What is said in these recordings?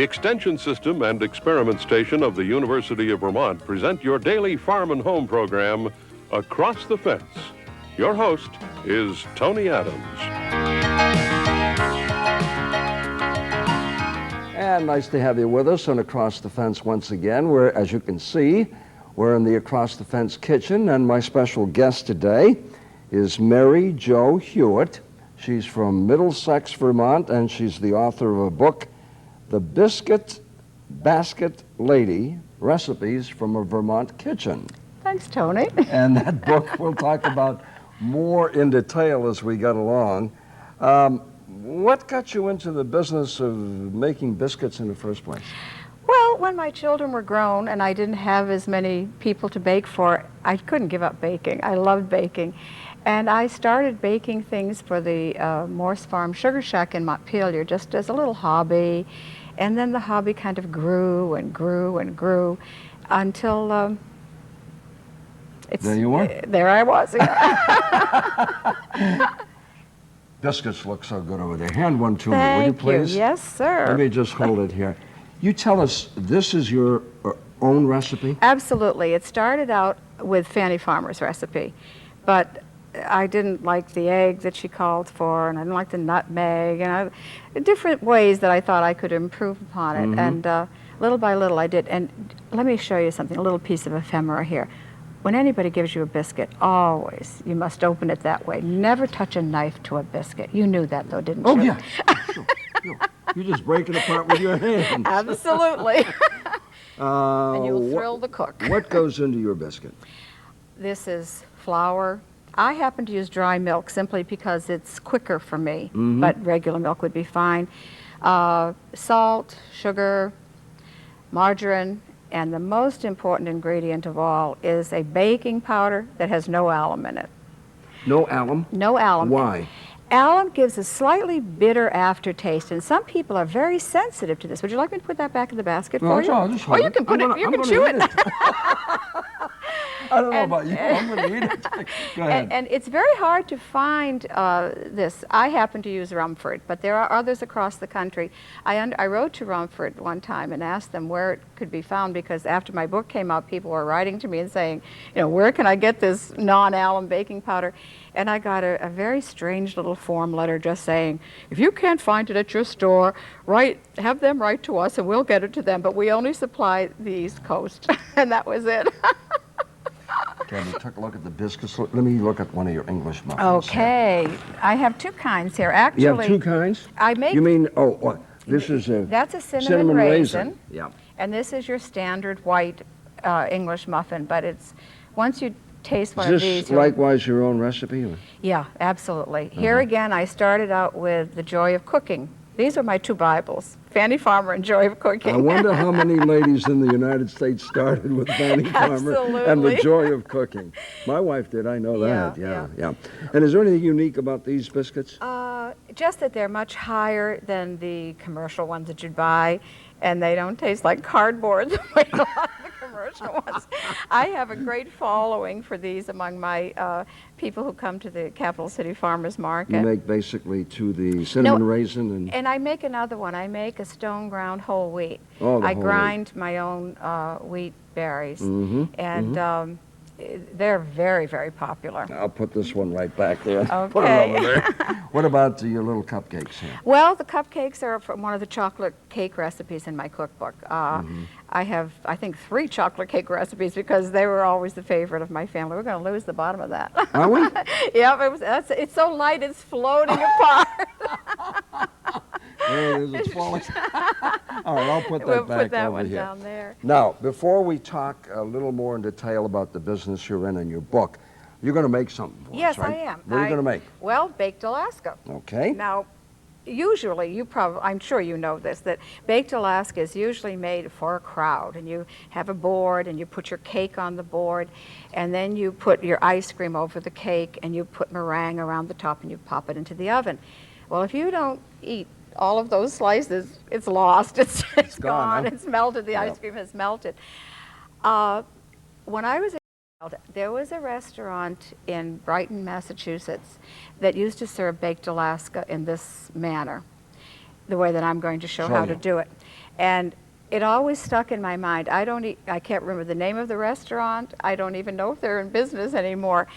The Extension System and Experiment Station of the University of Vermont present your daily Farm and Home program, Across the Fence. Your host is Tony Adams. And nice to have you with us on Across the Fence once again. We're, as you can see, we're in the Across the Fence kitchen, and my special guest today is Mary Jo Hewitt. She's from Middlesex, Vermont, and she's the author of a book, The Biscuit Basket Lady, Recipes from a Vermont Kitchen. Thanks, Tony. And that book we'll talk about more in detail as we get along. What got you into the business of making biscuits in the first place? Well, when my children were grown and I didn't have as many people to bake for, I couldn't give up baking. I loved baking. And I started baking things for the Morse Farm Sugar Shack in Montpelier just as a little hobby. And then the hobby kind of grew and grew and grew until there you were. There I was. Yeah. Biscuits look so good over there. Hand one to me, Thank will you please? Yes, sir. Let me just hold it here. You tell us, this is your own recipe? Absolutely. It started out with Fanny Farmer's recipe, but I didn't like the egg that she called for, and I didn't like the nutmeg, and different ways that I thought I could improve upon it. And little by little I did. And let me show you something, a little piece of ephemera here. When anybody gives you a biscuit, always, you must open it that way. Never touch a knife to a biscuit. You knew that, though, didn't you? Oh, yeah. Sure. You just break it apart with your hands. Absolutely. And you'll thrill the cook. What goes into your biscuit? This is flour. I happen to use dry milk simply because it's quicker for me, but regular milk would be fine. Salt, sugar, margarine, and the most important ingredient of all is a baking powder that has no alum in it. No alum? No alum. Why? Alum gives a slightly bitter aftertaste, and some people are very sensitive to this. Would you like me to put that back in the basket for you? I'll just hold you can put it. You can chew it. I don't know about you. I'm going to eat it. Go ahead. And it's very hard to find this. I happen to use Rumford, but there are others across the country. I wrote to Rumford one time and asked them where it could be found, because after my book came out, people were writing to me and saying, you know, where can I get this non-alum baking powder? And I got a very strange little form letter just saying, if you can't find it at your store, have them write to us and we'll get it to them, but we only supply the East Coast. And that was it. Okay, we took a look at the biscuits. Let me look at one of your English muffins. Okay. I have two kinds here. Actually, you have two kinds? I make... You mean, this is a... That's a cinnamon raisin. Yeah. And this is your standard white English muffin, but it's, once you taste one of these... Is this likewise your own recipe? Or? Yeah, absolutely. Here again, I started out with The Joy of Cooking. These are my two Bibles, Fanny Farmer and Joy of Cooking. I wonder how many ladies in the United States started with Fanny Farmer and The Joy of Cooking. My wife did, I know that, yeah. And is there anything unique about these biscuits? Just that they're much higher than the commercial ones that you'd buy, and they don't taste like cardboard the way a lot of the commercial ones. I have a great following for these among my people who come to the Capital City Farmers Market. You make basically to the cinnamon raisin and... I make another one. I make a stone ground whole wheat. Oh, I grind my own wheat berries, and they're very, very popular. I'll put this one right back there. Okay. Put it over there. What about your little cupcakes here? Well, the cupcakes are from one of the chocolate cake recipes in my cookbook. I have, I think, 3 chocolate cake recipes because they were always the favorite of my family. We're going to lose the bottom of that. Are we? Yeah, it's so light it's floating apart. There it is, it's falling. All right, I'll put that We'll back put that over one here. down there. Now, before we talk a little more in detail about the business you're in and your book, you're going to make something for Yes, us, right? I am. What are you going to make? Well, baked Alaska. Okay. Now, usually, I'm sure you know this, that baked Alaska is usually made for a crowd, and you have a board, and you put your cake on the board, and then you put your ice cream over the cake, and you put meringue around the top, and you pop it into the oven. Well, if you don't eat all of those slices, it's lost, it's gone, huh? it's melted, the ice cream has melted. When I was There was a restaurant in Brighton, Massachusetts that used to serve baked Alaska in this manner, the way that I'm going to show how to do it. And it always stuck in my mind. I can't remember the name of the restaurant. I don't even know if they're in business anymore.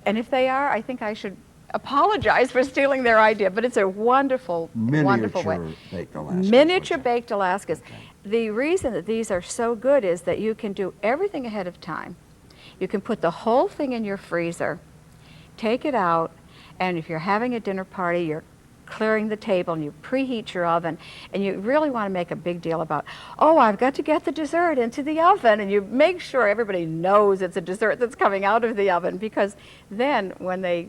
And if they are, I think I should apologize for stealing their idea, but it's a wonderful, wonderful way. Miniature baked Alaskas. Miniature baked Alaskas. Okay. The reason that these are so good is that you can do everything ahead of time. You can put the whole thing in your freezer, take it out, and if you're having a dinner party, you're clearing the table and you preheat your oven, and you really want to make a big deal about, oh, I've got to get the dessert into the oven, and you make sure everybody knows it's a dessert that's coming out of the oven, because then when they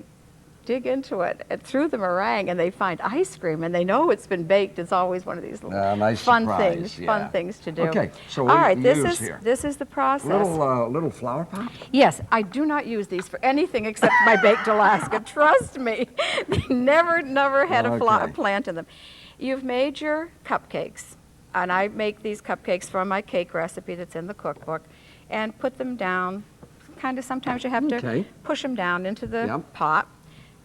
dig into it and through the meringue and they find ice cream and they know it's been baked, it's always one of these little nice fun surprise, things, yeah. fun things to do. Okay, so all right, this this is the process. Little flower pot? Yes, I do not use these for anything except my baked Alaska. Trust me, they never had a plant in them. You've made your cupcakes, and I make these cupcakes from my cake recipe that's in the cookbook, and put them down. Kind of sometimes you have to push them down into the pot.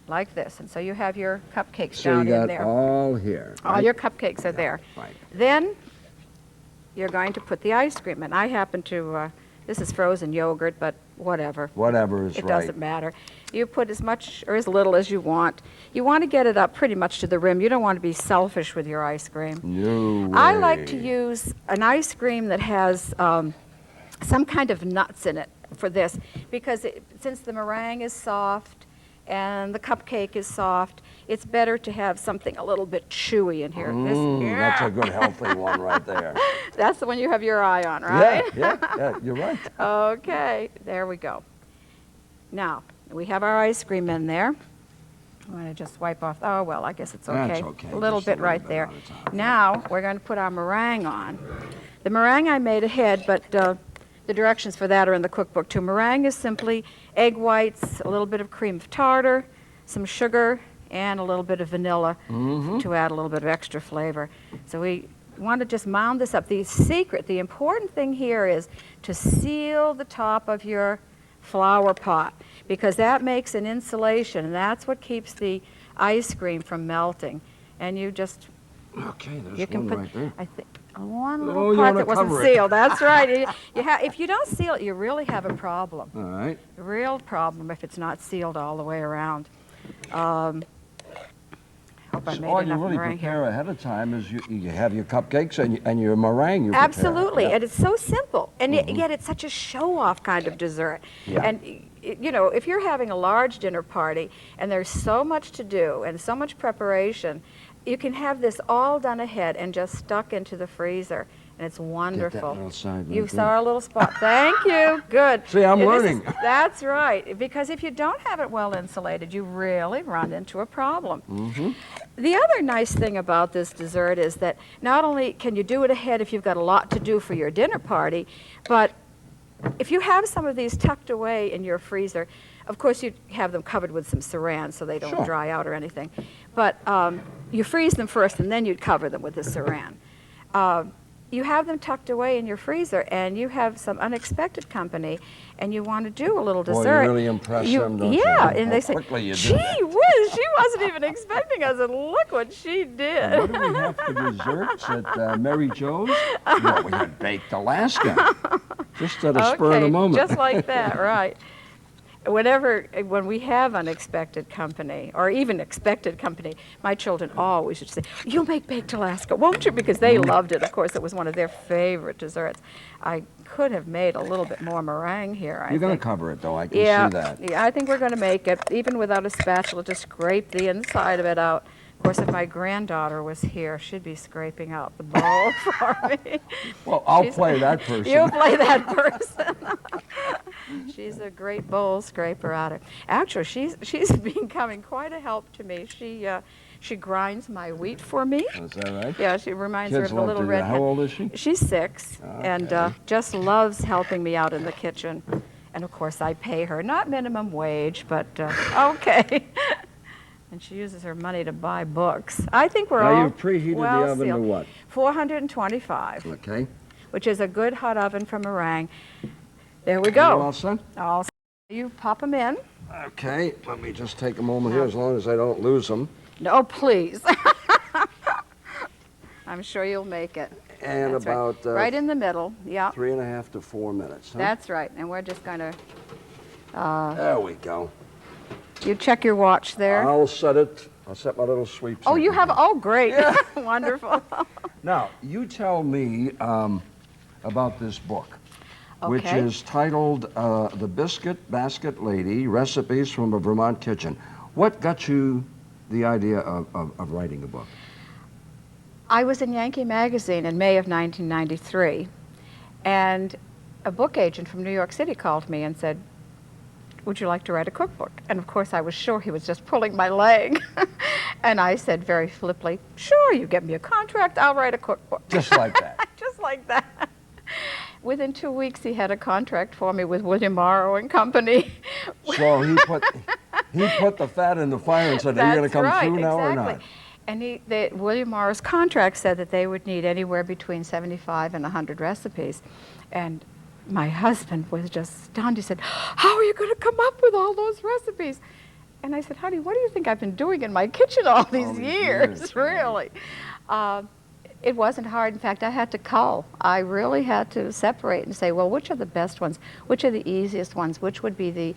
Like this, and so you have your cupcakes down in there. So you got all here. All right? your cupcakes are there. Right. Then you're going to put the ice cream in. I happen to, this is frozen yogurt, but whatever. Whatever is right. It doesn't matter. You put as much or as little as you want. You want to get it up pretty much to the rim. You don't want to be selfish with your ice cream. No way. I like to use an ice cream that has some kind of nuts in it for this, because since the meringue is soft, and the cupcake is soft, it's better to have something a little bit chewy in here. That's a good healthy one right there. That's the one you have your eye on, right? Yeah, you're right. Okay, there we go. Now, we have our ice cream in there. I'm going to just wipe off, oh, well, I guess it's okay. That's okay. A little bit right there. Now, we're going to put our meringue on. The meringue I made ahead, but the directions for that are in the cookbook too. Meringue is simply egg whites, a little bit of cream of tartar, some sugar, and a little bit of vanilla to add a little bit of extra flavor. So we want to just mound this up. The important thing here is to seal the top of your flower pot, because that makes an insulation, and that's what keeps the ice cream from melting. And you just... Okay, there's one right there. I think one little part that wasn't sealed. That's right. If you don't seal it, you really have a problem. All right. A real problem if it's not sealed all the way around. Hope I made all you enough really meringue prepare here. ahead of time is you have your cupcakes and your meringue you Absolutely, prepare. and it's so simple, and yet it's such a show-off kind of dessert. Yeah. And you know, if you're having a large dinner party and there's so much to do and so much preparation, you can have this all done ahead and just stuck into the freezer, and it's wonderful. Get that little side right You there. saw a little spot. Thank you. Good. See, I'm learning. That's right, because if you don't have it well insulated, you really run into a problem. The other nice thing about this dessert is that not only can you do it ahead if you've got a lot to do for your dinner party, but if you have some of these tucked away in your freezer, of course you have them covered with some saran so they don't dry out or anything, but you freeze them first and then you'd cover them with the saran. You have them tucked away in your freezer and you have some unexpected company and you want to do a little dessert. Boy, you really impress them, don't you? Yeah, and they say, quickly you do gee that." whiz, she wasn't even expecting us, and look what she did. What do we have for desserts at Mary Jo's? Well, we had baked Alaska. Just at a spur of the moment. Just like that, right. When we have unexpected company, or even expected company, my children always would say, "You'll make baked Alaska, won't you?" Because they loved it. Of course, it was one of their favorite desserts. I could have made a little bit more meringue here, I You're going think. to cover it, though. I can see that. Yeah, I think we're going to make it, even without a spatula, to scrape the inside of it out. Of course, if my granddaughter was here, she'd be scraping out the bowl for me. Well, I'll play that person. You play that person. She's a great bowl scraper at it. Actually, she's becoming quite a help to me. She grinds my wheat for me. Is that right? Yeah, she reminds her Kids of the love little to do red that. hen. How old is she? She's 6, and Okay. just loves helping me out in the kitchen. And of course, I pay her, not minimum wage, but okay. And she uses her money to buy books. I think we're Now all you've preheated well the oven to sealed. what? 425, Okay. which is a good hot oven for meringue. There we You go. all set? All set. You pop them in. Okay, let me just take a moment here as long as I don't lose them. No, please. I'm sure you'll make it. And That's about right in the middle, yeah. 3.5 to 4 minutes, huh? That's right, and we're just going to, There we go. you check your watch there. I'll set my little sweeps. Oh, you have, oh, great. Yeah. Wonderful. Now, you tell me about this book, which Okay. is titled The Biscuit Basket Lady, Recipes from a Vermont Kitchen. What got you the idea of writing a book? I was in Yankee Magazine in May of 1993, and a book agent from New York City called me and said, would you like to write a cookbook? And of course I was sure he was just pulling my leg. And I said very flippantly, sure, you get me a contract, I'll write a cookbook. Just like that. Just like that. Within 2 weeks he had a contract for me with William Morrow and Company. So he put the fat in the fire and said, are you going to come through now or not? And William Morrow's contract said that they would need anywhere between 75 and 100 recipes. And my husband was just stunned. He said, how are you going to come up with all those recipes? And I said, honey, what do you think I've been doing in my kitchen all these years, really? It wasn't hard. In fact, I had to cull. I really had to separate and say, well, which are the best ones? Which are the easiest ones? Which would be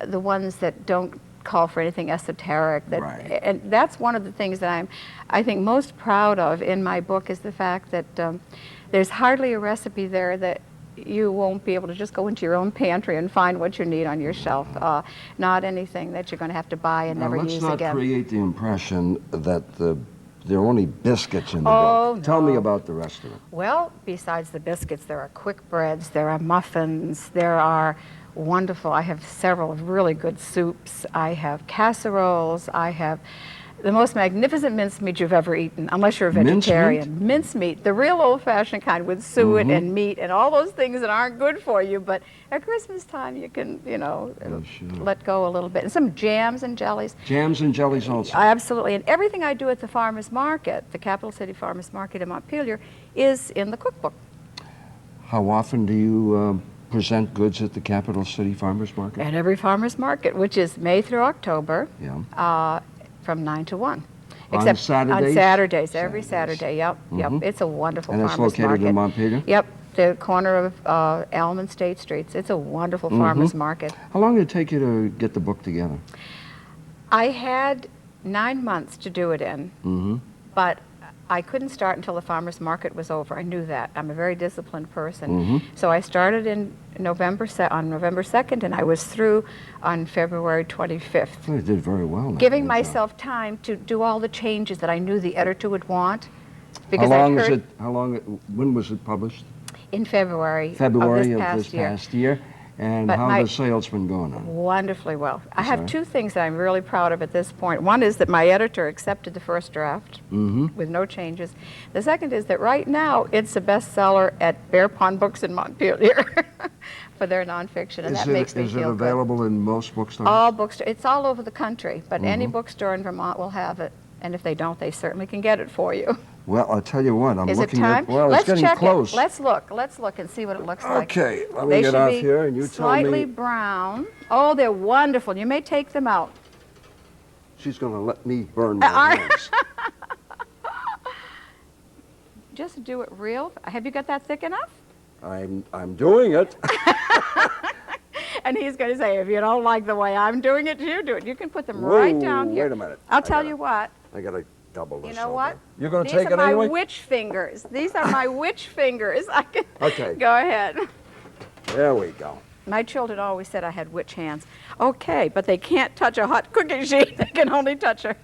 the ones that don't call for anything esoteric? Right. And that's one of the things that I think most proud of in my book is the fact that there's hardly a recipe there that you won't be able to just go into your own pantry and find what you need on your shelf. Not anything that you're going to have to buy and never use again. Let's not create the impression that there are only biscuits in the Oh, book. Tell me no. about the rest of it. Well, besides the biscuits, there are quick breads, there are muffins, there are wonderful, I have several really good soups, I have casseroles, I have the most magnificent mincemeat you've ever eaten, unless you're a vegetarian. Mincemeat, the real old-fashioned kind with suet and meat and all those things that aren't good for you, but at Christmas time you can, let go a little bit. And some jams and jellies. Jams and jellies also. Absolutely, and everything I do at the farmer's market, the Capital City Farmer's Market in Montpelier, is in the cookbook. How often do you present goods at the Capital City Farmer's Market? At every farmer's market, which is May through October. Yeah. From 9 to 1. On Saturdays? On Saturdays, every Saturday, yep. It's a wonderful and farmer's it's located market. in Montpelier? Yep, the corner of Elm and State Streets. It's a wonderful farmer's market. How long did it take you to get the book together? I had 9 months to do it in, but I couldn't start until the farmer's market was over. I knew that. I'm a very disciplined person. So I started in on November 2nd, and I was through on February 25th. You did very well. Giving myself time to do all the changes that I knew the editor would want. Because when was it published? In February, February of this past year. And But how have the sales been going on? Wonderfully well. I have two things that I'm really proud of at this point. One is that my editor accepted the first draft with no changes. The second is that right now it's a bestseller at Bear Pond Books in Montpelier for their nonfiction, and that makes me feel good. Is it available in most bookstores? All bookstores. It's all over the country, but any bookstore in Vermont will have it. And if they don't, they certainly can get it for you. Well, I'll tell you what, I'm Is looking it time? at, well, Let's it's getting check close. It. Let's look and see what it looks like. Okay, let me get off here and you tell me. Slightly brown. Oh, they're wonderful. You may take them out. She's going to let me burn my hands. Just do it real. Have you got that thick enough? I'm doing it. And he's going to say, if you don't like the way I'm doing it, you do it. You can put them right down here. Wait a minute. I'll tell you what. I got to double this. You know what? You're going to These take are it my anyway? witch fingers. These are my witch fingers. I can Okay. Go ahead. There we go. My children always said I had witch hands. Okay, but they can't touch a hot cookie sheet. They can only touch Can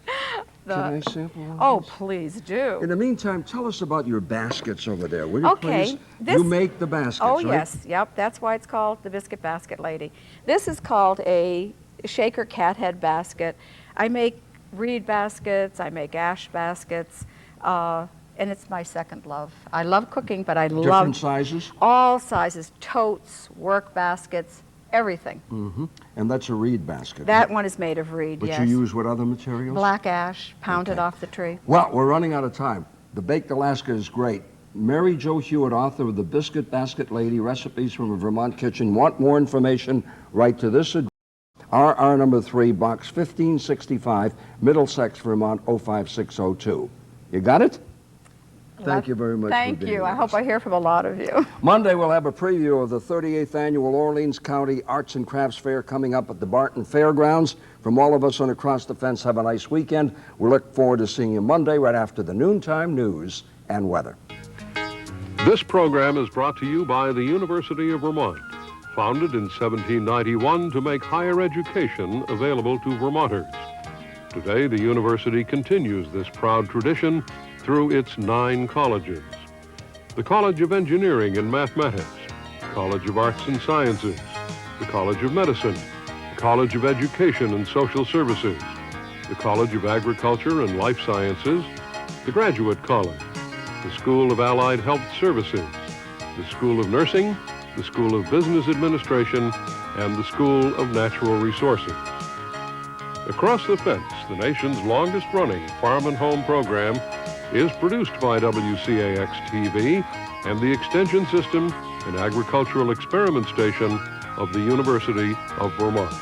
I sample one? Oh, please do. In the meantime, tell us about your baskets over there, will you Okay, please? You make the baskets, Oh, right? yes. Yep, that's why it's called the Biscuit Basket Lady. This is called a shaker cat head basket. I make reed baskets, I make ash baskets, and it's my second love. I love cooking, but I love... Different sizes? All sizes, totes, work baskets, everything. And that's a reed basket. That one is made of reed, But yes. you use what other materials? Black ash, pounded off the tree. Well, we're running out of time. The Baked Alaska is great. Mary Jo Hewitt, author of The Biscuit Basket Lady, Recipes from a Vermont Kitchen. Want more information? Write to this address. RR number 3, Box 1565, Middlesex, Vermont 05602. You got it? Thank you very much for Thank being you. with I hope us. I hear from a lot of you. Monday, we'll have a preview of the 38th Annual Orleans County Arts and Crafts Fair coming up at the Barton Fairgrounds. From all of us on Across the Fence, have a nice weekend. We look forward to seeing you Monday right after the noontime news and weather. This program is brought to you by the University of Vermont, founded in 1791 to make higher education available to Vermonters. Today, the university continues this proud tradition through its 9 colleges. The College of Engineering and Mathematics, College of Arts and Sciences, the College of Medicine, the College of Education and Social Services, the College of Agriculture and Life Sciences, the Graduate College, the School of Allied Health Services, the School of Nursing, the School of Business Administration, and the School of Natural Resources. Across the Fence, the nation's longest-running farm and home program, is produced by WCAX-TV and the Extension System and Agricultural Experiment Station of the University of Vermont.